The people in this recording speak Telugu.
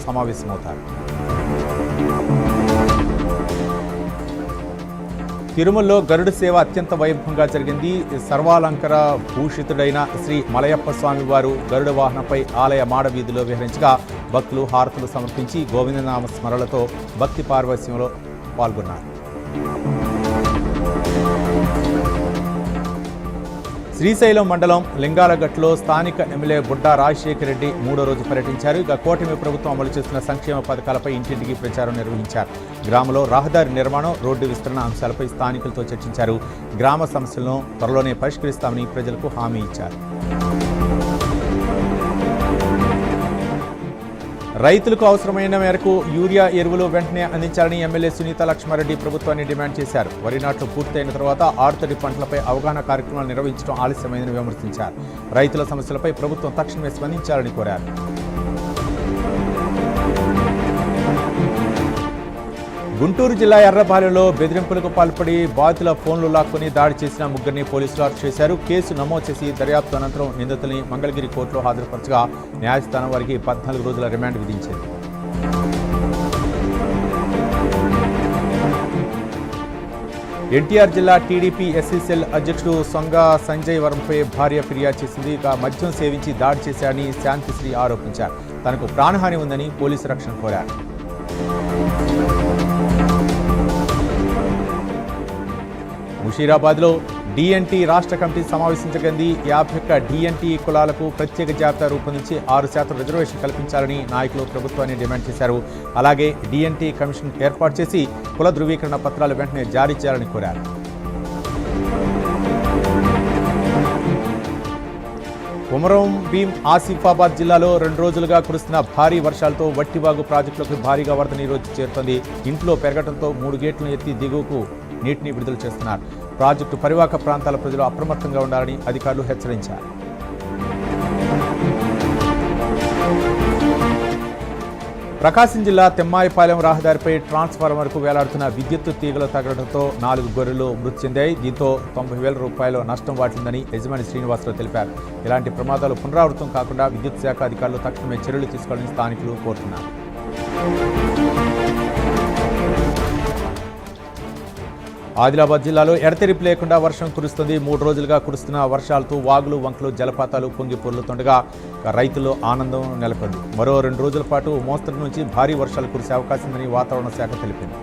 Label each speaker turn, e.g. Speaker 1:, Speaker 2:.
Speaker 1: సమావేశమవుతారు. తిరుమలలో గరుడ సేవ అత్యంత వైభవంగా జరిగింది. సర్వాలంకర భూషితుడైన శ్రీ మలయప్ప స్వామి వారు గరుడ వాహనంపై ఆలయ మాడవీధిలో విహరించగా భక్తులు హారతులు సమర్పించి గోవిందనామ స్మరణలతో భక్తి పార్వశ్యంలో పాల్గొన్నారు. శ్రీశైలం మండలం లింగాలగట్లో స్థానిక ఎమ్మెల్యే బుడ్డా రాజశేఖర రెడ్డి 3వ రోజు పర్యటించారు. ఇక కూటమి ప్రభుత్వం అమలు చేస్తున్న సంక్షేమ పథకాలపై ఇంటింటికి ప్రచారం నిర్వహించారు. గ్రామంలో రహదారి నిర్మాణం, రోడ్డు విస్తరణ అంశాలపై స్థానికులతో చర్చించారు. గ్రామ సమస్యలను త్వరలోనే పరిష్కరిస్తామని ప్రజలకు హామీ ఇచ్చారు. రైతులకు అవసరమైన మేరకు యూరియా ఎరువులు వెంటనే అందించాలని ఎమ్మెల్యే సునీత లక్ష్మారెడ్డి ప్రభుత్వాన్ని డిమాండ్ చేశారు. వరి నాట్లు పూర్తయిన తర్వాత ఆరుతడి పంటలపై అవగాహన కార్యక్రమాలు నిర్వహించడం ఆలస్యమైందని విమర్శించారు. రైతుల సమస్యలపై ప్రభుత్వం తక్షణమే స్పందించాలని కోరారు. గుంటూరు జిల్లా ఎర్రపాలెంలో బెదిరింపులకు పాల్పడి బాధితుల ఫోన్లు లాక్కొని దాడి చేసిన ముగ్గురిని పోలీసులు అరెస్ట్ చేశారు. కేసు నమోదు చేసి దర్యాప్తు అనంతరం నిందితుల్ని మంగళగిరి కోర్టులో హాజరుపరచగా న్యాయస్థానం వారికి 14 రోజుల రిమాండ్ విధించింది. ఎన్టీఆర్ జిల్లా టీడీపీ ఎస్సీ సెల్ అధ్యక్షుడు సొంగ సంజయ్ వరంపై భార్య ఫిర్యాదు చేసింది. ఇక మద్యం సేవించి దాడి చేశాడని శాంతిశ్రీ ఆరోపించారు. తనకు ప్రాణహాని ఉందని పోలీసు రక్షణ కోరారు. ముషీరాబాద్లో డిఎన్టీ రాష్ట్ర కమిటీ సమావేశం జరిగింది. 51 డిఎన్టీ కులాలకు ప్రత్యేక జాబితా రూపొందించి 6% రిజర్వేషన్ కల్పించాలని నాయకులు ప్రభుత్వాన్ని డిమాండ్ చేశారు. అలాగే డిఎన్టీ కమిషన్ ఏర్పాటు చేసి కుల ధృవీకరణ పత్రాలు వెంటనే జారీ చేయాలని కోరారు. కొమరం భీం ఆసిఫాబాద్ జిల్లాలో 2 రోజులుగా కురుస్తున్న భారీ వర్షాలతో వట్టివాగు ప్రాజెక్టులకు భారీగా వరద నీరు చేరుతోంది. ఇంట్లో పెరగడంతో 3 గేట్లను ఎత్తి దిగువకు నీటిని విడుదల చేస్తున్నారు. ప్రాజెక్టు పరివాహక ప్రాంతాల ప్రజలు అప్రమత్తంగా ఉండాలని అధికారులు హెచ్చరించారు. ప్రకాశం జిల్లా తెమ్మాయిపాలెం రహదారిపై ట్రాన్స్ఫార్మర్కు వేలాడుతున్న విద్యుత్తు తీగలు తగలడంతో 4 గొర్రెలు మృతి చెందాయి. దీంతో 90,000 రూపాయల నష్టం వాటిందని యజమాని శ్రీనివాసరావు తెలిపారు. ఇలాంటి ప్రమాదాలు పునరావృతం కాకుండా విద్యుత్ శాఖ అధికారులు తక్షణమే చర్యలు తీసుకోవాలని స్థానికులు కోరుతున్నారు. ఆదిలాబాద్ జిల్లాలో ఎడతెరిపి లేకుండా వర్షం కురుస్తుంది. 3 రోజులుగా కురుస్తున్న వర్షాలతో వాగులు, వంకలు, జలపాతాలు పొంగి పొర్లుతుండగా రైతుల్లో ఆనందం నెలకొంది. మరో 2 రోజుల పాటు మోస్తరు నుంచి భారీ వర్షాలు కురిసే అవకాశం ఉందని వాతావరణ శాఖ తెలిపింది.